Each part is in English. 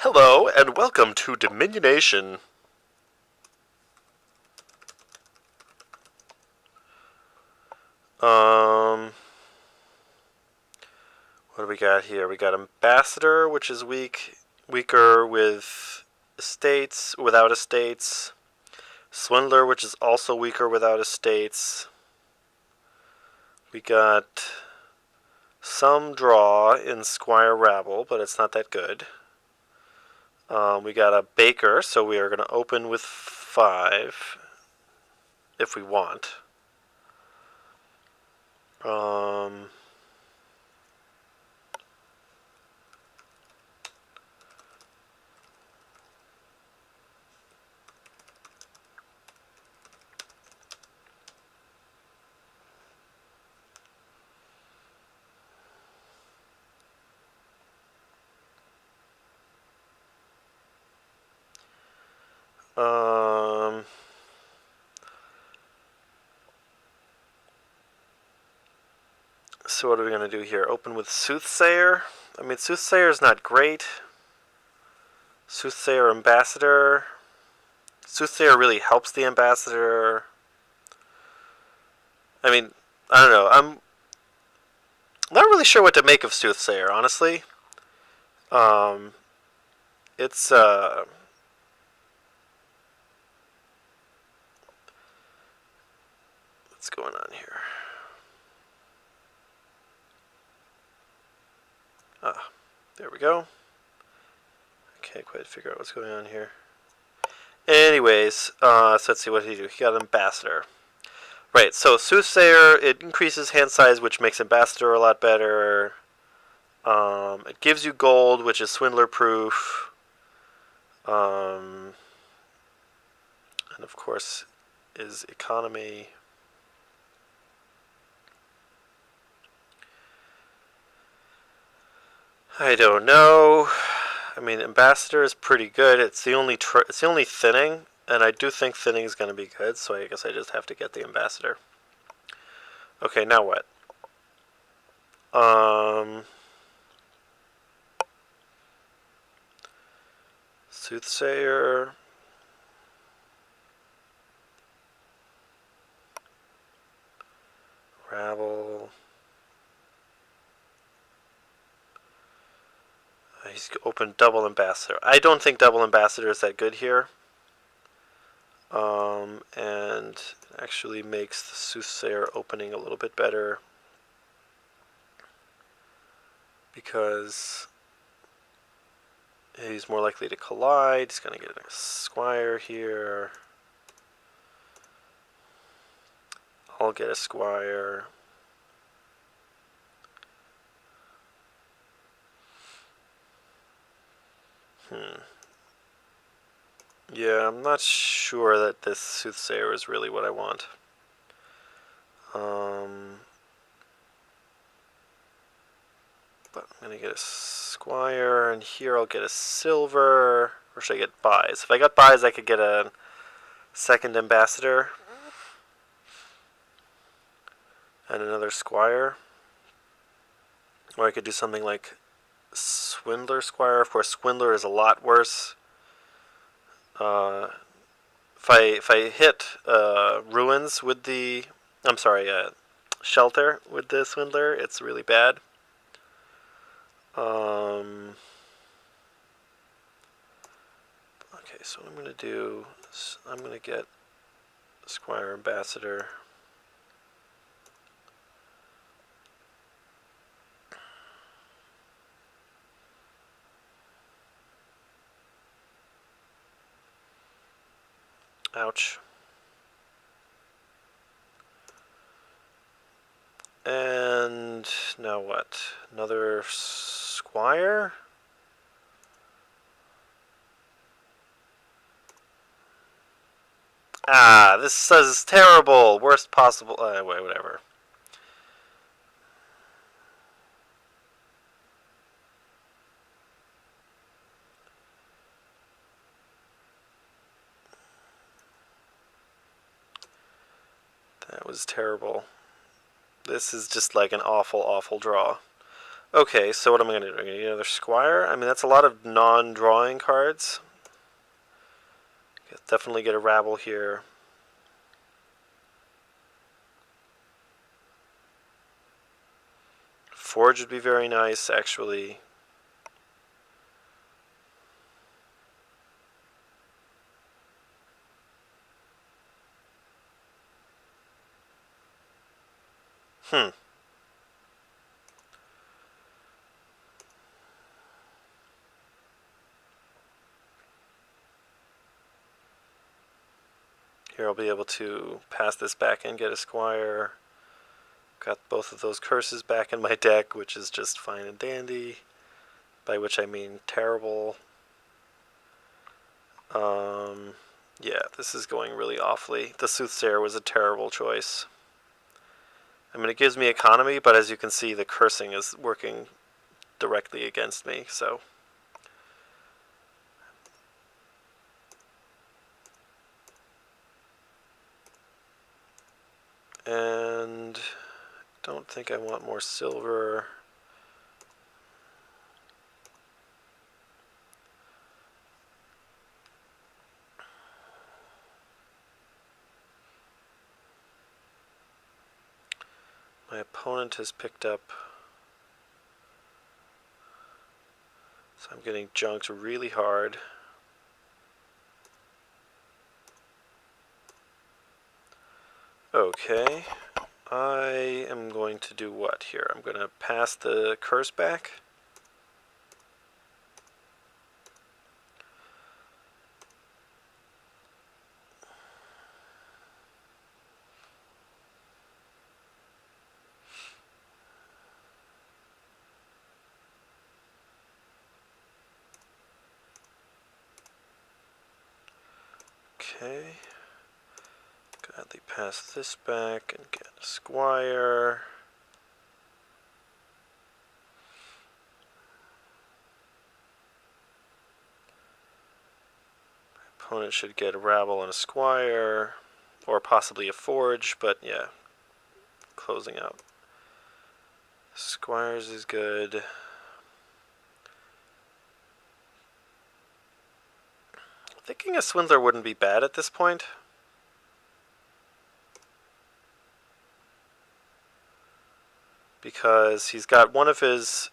Hello, and welcome to Dominionation. Um, what do we got here? We got Ambassador, which is weaker with estates, without estates. Swindler, which is also weaker without estates. We got some draw in Squire Rabble, but it's not that good. We got a Baker, so we are going to open with 5 if we want. Um, um, So what are we going to do here? Open with Soothsayer? I mean, Soothsayer is not great. Soothsayer Ambassador. Soothsayer really helps the Ambassador. I mean, I don't know. I'm not really sure what to make of Soothsayer, honestly. Um, it's, what's going on here? Ah, there we go. I can't quite figure out what's going on here. Anyways, so let's see what he do. He got Ambassador. Right, so Soothsayer, it increases hand size, which makes Ambassador a lot better. It gives you gold, which is swindler proof. And of course, is economy. I don't know. I mean, Ambassador is pretty good. It's the only thinning, and I do think thinning is going to be good. So I guess I just have to get the Ambassador. Okay, now what? Soothsayer. Rabble. He's opened double Ambassador. I don't think double Ambassador is that good here. And actually makes the Soothsayer opening a little bit better. Because he's more likely to collide. He's going to get a Squire here. I'll get a Squire. Yeah, I'm not sure that this Soothsayer is really what I want. But I'm going to get a Squire, and here I'll get a Silver. Or should I get buys? If I got buys, I could get a second Ambassador. And another Squire. Or I could do something like Swindler Squire. Of course, Swindler is a lot worse. If I hit ruins with the, I'm sorry, shelter with the Swindler, it's really bad. Okay, so what I'm going to do is I'm going to get Squire Ambassador. Ouch. And now what? Another Squire? Ah, this says terrible. Worst possible. Wait, whatever. That was terrible. This is just like an awful, awful draw. Okay, so what am I going to do? I'm going to get another Squire. I mean, that's a lot of non-drawing cards. Definitely get a Rabble here. Forge would be very nice, actually. Hmm. Here I'll be able to pass this back and get a Squire. Got both of those curses back in my deck, which is just fine and dandy. By which I mean terrible. Yeah, this is going really awfully. The Soothsayer was a terrible choice. I mean, it gives me economy, but as you can see, the cursing is working directly against me, so. And don't think I want more silver. My opponent has picked up, so I'm getting junked really hard. Okay, I am going to do what here? I'm going to pass the curse back. Okay, gladly pass this back and get a Squire. Opponent should get a Rabble and a Squire, or possibly a Forge, but yeah, closing out. Squires is good. Thinking a Swindler wouldn't be bad at this point. Because he's got one of his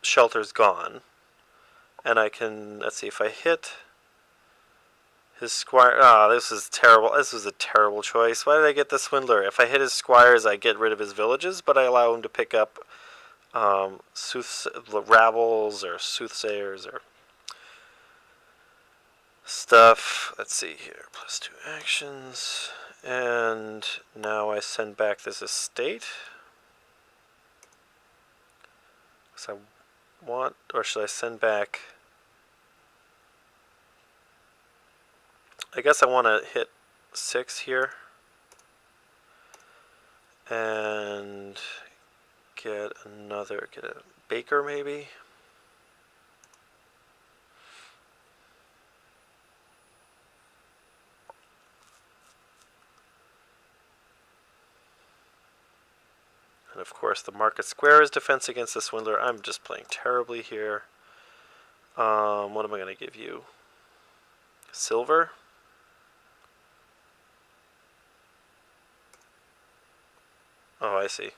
shelters gone. And I can, let's see, if I hit his Squire, this is terrible. This was a terrible choice. Why did I get the Swindler? If I hit his Squires, I get rid of his villages, but I allow him to pick up Rabbles or Soothsayers or stuff. Let's see here, +2 actions. And now I send back this estate. So I want, or should I send back? I guess I want to hit 6 here and get a baker maybe. And of course the market square is defense against the Swindler. I'm just playing terribly here. What am I going to give you? Silver? Oh, I see.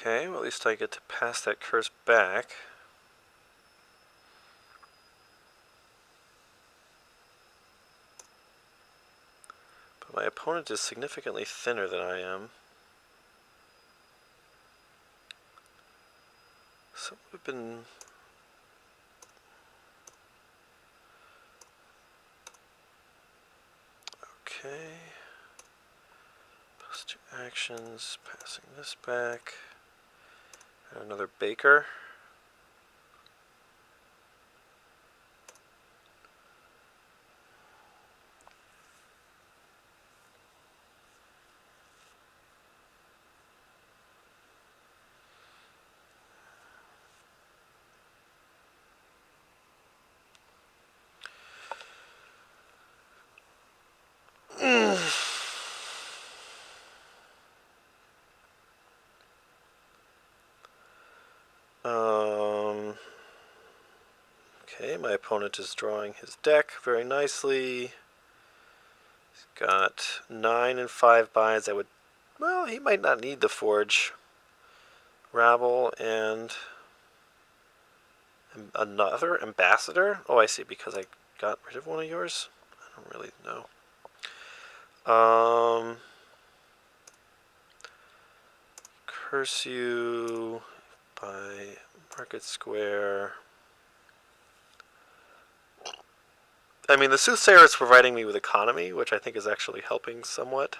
Okay, well, at least I get to pass that curse back. But my opponent is significantly thinner than I am. So we've been... Okay. +2 actions, passing this back. And another baker. Okay, my opponent is drawing his deck very nicely. He's got 9 and 5 buys. Well, he might not need the Forge. Rabble and another Ambassador? Oh, I see, because I got rid of one of yours? I don't really know. Curse you by Market Square. I mean, the Soothsayer is providing me with economy, which I think is actually helping somewhat.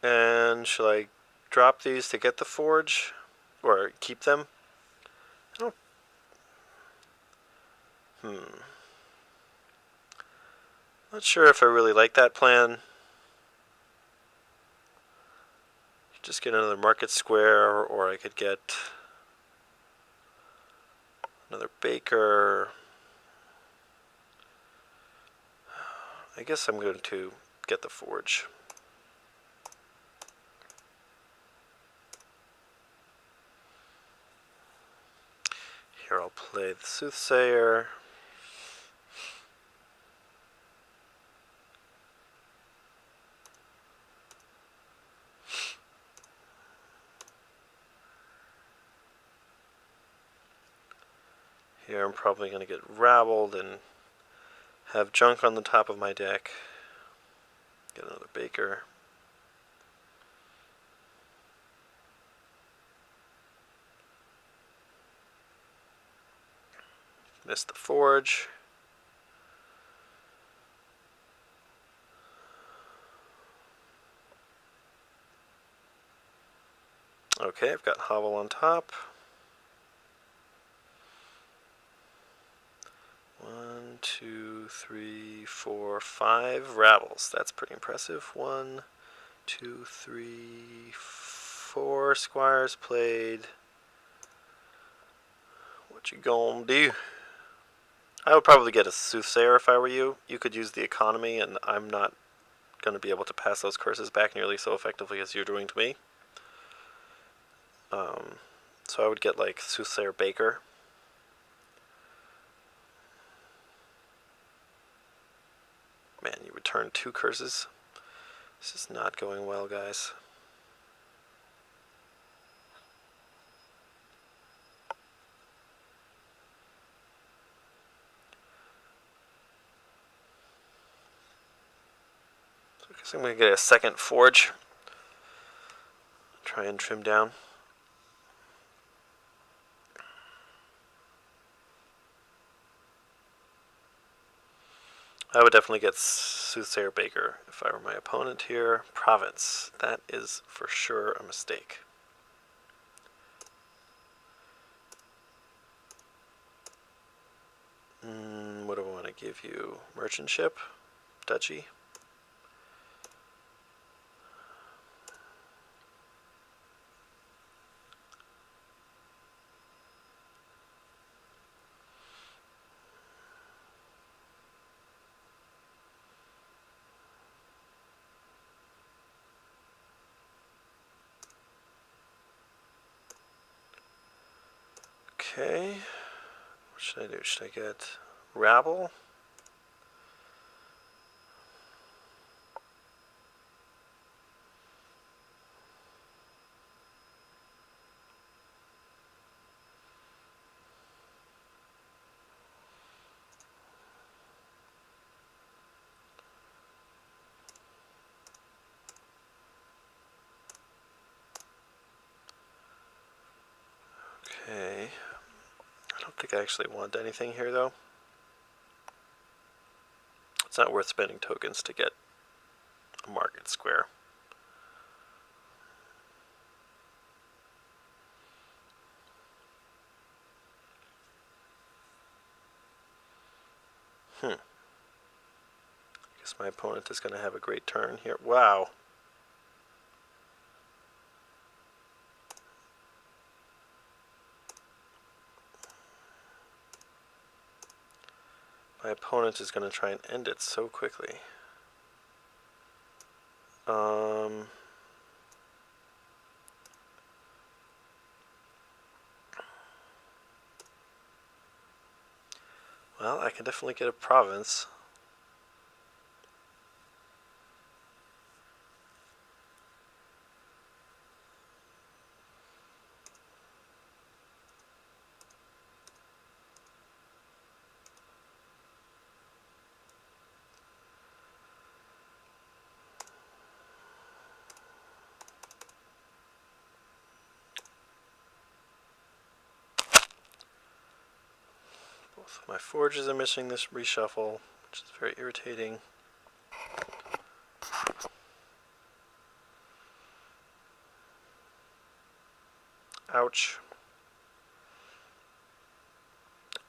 And should I drop these to get the Forge? Or keep them? I don't... Not sure if I really like that plan. Just get another Market Square, or I could get another Baker. I guess I'm going to get the Forge. Here I'll play the Soothsayer. Here I'm probably going to get rabbled and have junk on the top of my deck. Get another Baker. Miss the Forge. Okay, I've got Hovel on top. 1, 2, 3, 4, 5 rabbles. That's pretty impressive. 1, 2, 3, 4 squires played. What you gonna do? I would probably get a Soothsayer if I were you. You could use the economy, and I'm not going to be able to pass those curses back nearly so effectively as you're doing to me. So I would get like Soothsayer Baker. Man, you return 2 curses. This is not going well, guys. So I guess I'm going to get a second Forge. Try and trim down. I would definitely get Soothsayer Baker if I were my opponent here. Province. That is for sure a mistake. What do I want to give you? Merchantship? Duchy? Okay. What should I do? Should I get Rabble? Okay. I don't think I actually want anything here, though. It's not worth spending tokens to get a Market Square. I guess my opponent is going to have a great turn here. Wow. My opponent is going to try and end it so quickly. Well, I can definitely get a province. Both of my forges are missing this reshuffle, which is very irritating. Ouch.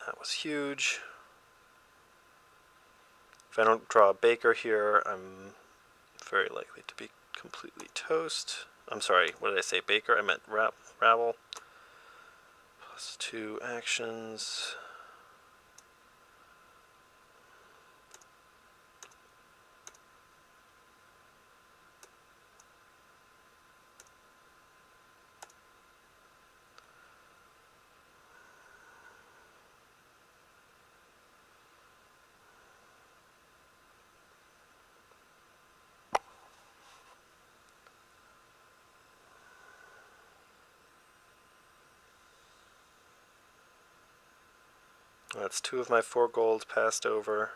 That was huge. If I don't draw a baker here, I'm very likely to be completely toast. I'm sorry, what did I say? Baker? I meant rabble. +2 actions. That's 2 of my 4 gold passed over.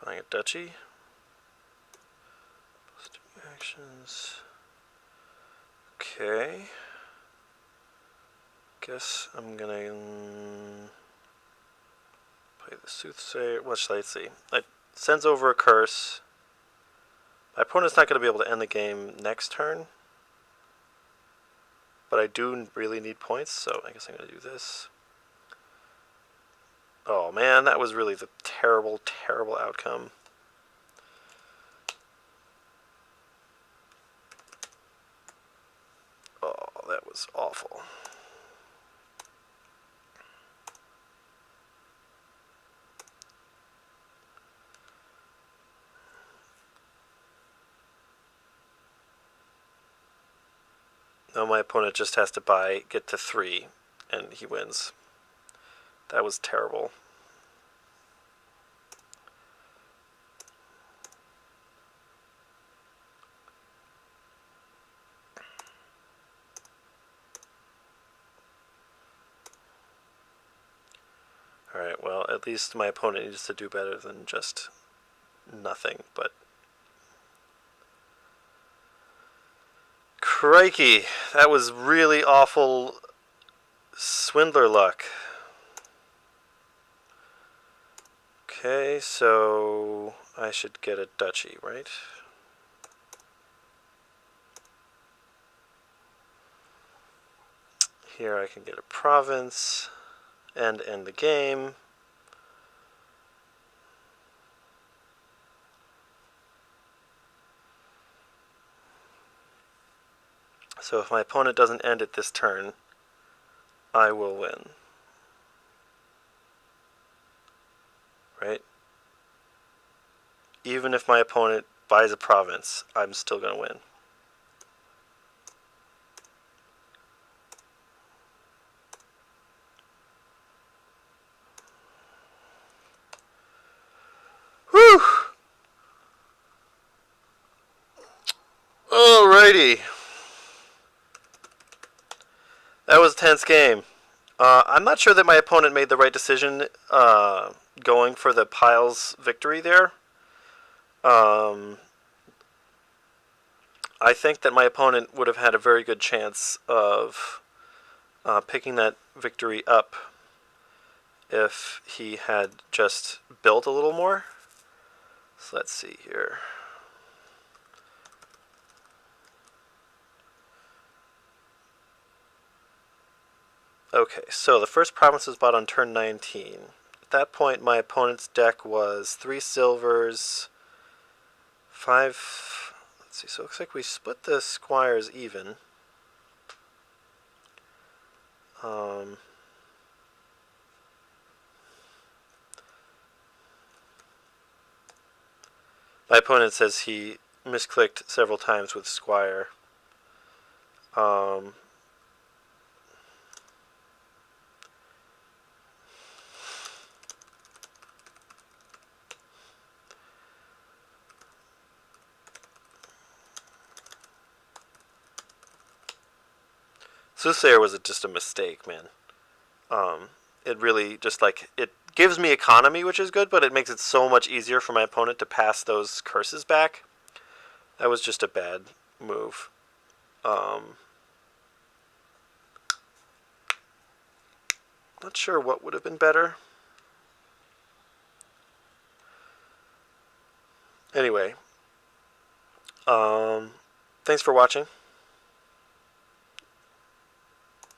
Buying a duchy. +2 actions. Okay. Guess I'm gonna play the soothsayer. What should I see? It sends over a curse. My opponent's not going to be able to end the game next turn. But I do really need points, so I guess I'm going to do this. Oh man, that was really the terrible, terrible outcome. Oh, that was awful. Now my opponent just has to get to 3, and he wins. That was terrible. Alright, well, at least my opponent needs to do better than just nothing, but... Crikey, that was really awful swindler luck. Okay, so I should get a duchy, right? Here I can get a province and end the game. So if my opponent doesn't end it this turn, I will win. Right? Even if my opponent buys a province, I'm still going to win. Whew! Alrighty. That was a tense game. I'm not sure that my opponent made the right decision going for the piles victory there. I think that my opponent would have had a very good chance of picking that victory up if he had just built a little more. So let's see here. Okay, so the first province was bought on turn 19. At that point, my opponent's deck was 3 silvers, 5. Let's see, so it looks like we split the squires even. Um, my opponent says he misclicked several times with squire. Um, Soothsayer was just a mistake, man. It really just like it gives me economy, which is good, but it makes it so much easier for my opponent to pass those curses back. That was just a bad move. Not sure what would have been better. Anyway, thanks for watching.